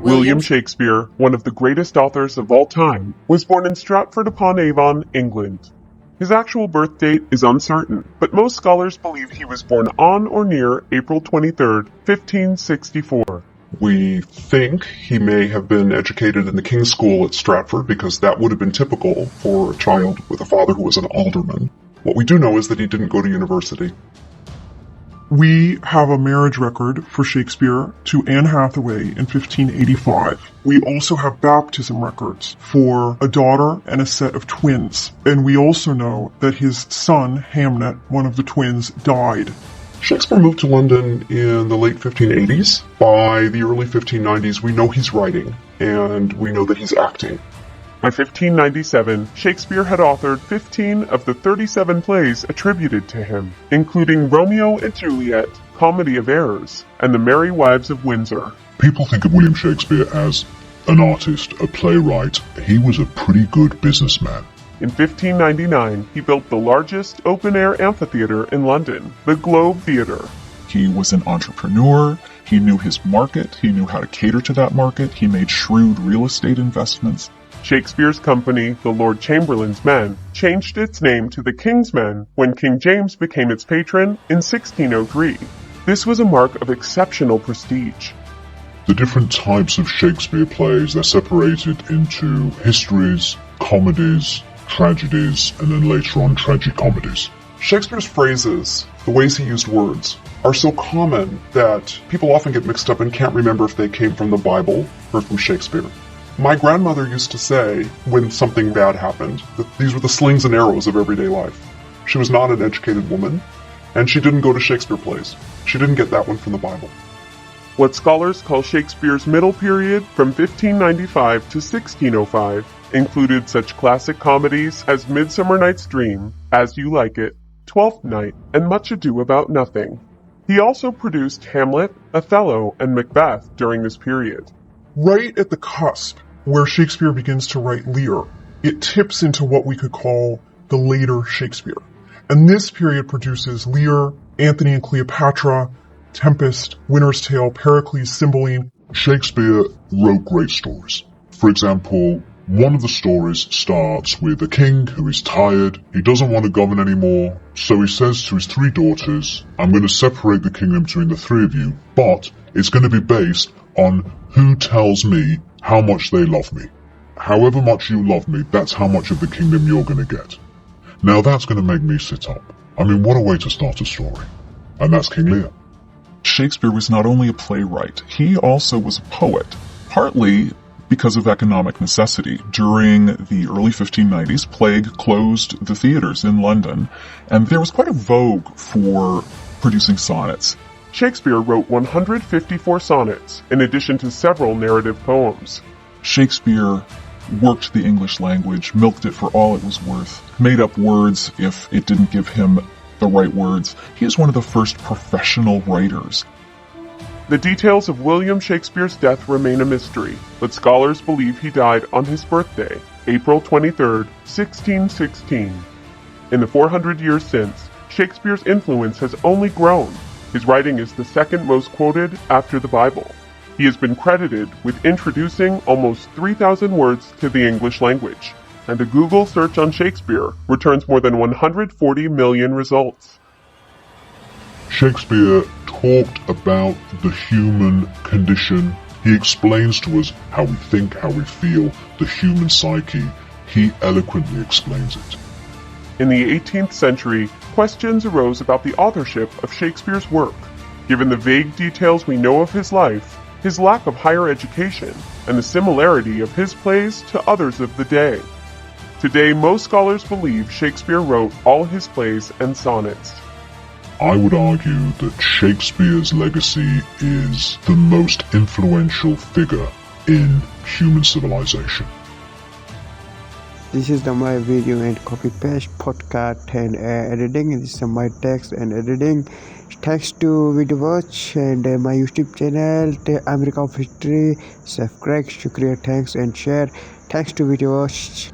William Shakespeare, one of the greatest authors of all time, was born in Stratford-upon-Avon, England. His actual birth date is uncertain, but most scholars believe he was born on or near April 23, 1564. We think he may have been educated in the King's School at Stratford because that would have been typical for a child with a father who was an alderman. What we do know is that he didn't go to university. We have a marriage record for Shakespeare to Anne Hathaway in 1585. We also have baptism records for a daughter and a set of twins. And we also know that his son, Hamlet, one of the twins, died. Shakespeare moved to London in the late 1580s. By the early 1590s, we know he's writing, and we know that he's acting. By 1597, Shakespeare had authored 15 of the 37 plays attributed to him, including Romeo and Juliet, Comedy of Errors, and The Merry Wives of Windsor. People think of William Shakespeare as an artist, a playwright. He was a pretty good businessman. In 1599, he built the largest open-air amphitheatre in London, the Globe Theatre. He was an entrepreneur. He knew his market. He knew how to cater to that market. He made shrewd real estate investments. Shakespeare's company, the Lord Chamberlain's Men, changed its name to the King's Men when King James became its patron in 1603. This was a mark of exceptional prestige. The different types of Shakespeare plays, they're separated into histories, comedies, tragedies, and then later on tragicomedies. Shakespeare's phrases, the ways he used words, are so common that people often get mixed up and can't remember if they came from the Bible or from Shakespeare. My grandmother used to say, when something bad happened, that these were the slings and arrows of everyday life. She was not an educated woman, and she didn't go to Shakespeare plays. She didn't get that one from the Bible. What scholars call Shakespeare's middle period, from 1595 to 1605, included such classic comedies as Midsummer Night's Dream, As You Like It, Twelfth Night, and Much Ado About Nothing. He also produced Hamlet, Othello, and Macbeth during this period. Right at the cusp, where Shakespeare begins to write Lear, it tips into what we could call the later Shakespeare. And this period produces Lear, Antony and Cleopatra, Tempest, Winter's Tale, Pericles, Cymbeline. Shakespeare wrote great stories. For example, one of the stories starts with a king who is tired, he doesn't want to govern anymore, so he says to his 3 daughters, I'm going to separate the kingdom between the 3 of you, but it's going to be based on who tells me how much they love me. However much you love me, that's how much of the kingdom you're going to get. Now that's going to make me sit up. I mean, what a way to start a story. And that's King Lear. Shakespeare was not only a playwright, he also was a poet, partly because of economic necessity. During the early 1590s, plague closed the theaters in London, and there was quite a vogue for producing sonnets. Shakespeare wrote 154 sonnets, in addition to several narrative poems. Shakespeare worked the English language, milked it for all it was worth, made up words if it didn't give him the right words. He is one of the first professional writers. The details of William Shakespeare's death remain a mystery, but scholars believe he died on his birthday, April 23, 1616. In the 400 years since, Shakespeare's influence has only grown. His writing is the second most quoted after the Bible. He has been credited with introducing almost 3,000 words to the English language, and a Google search on Shakespeare returns more than 140 million results. Shakespeare talked about the human condition. He explains to us how we think, how we feel, the human psyche. He eloquently explains it. In the 18th century, questions arose about the authorship of Shakespeare's work, given the vague details we know of his life, his lack of higher education, and the similarity of his plays to others of the day. Today, most scholars believe Shakespeare wrote all his plays and sonnets. I would argue that Shakespeare's legacy is the most influential figure in human civilization. This is my video and copy paste podcast and editing. This is my text and editing. Thanks to video watch and my YouTube channel America of History. Subscribe, shukriya, thanks and share. Thanks to video watch.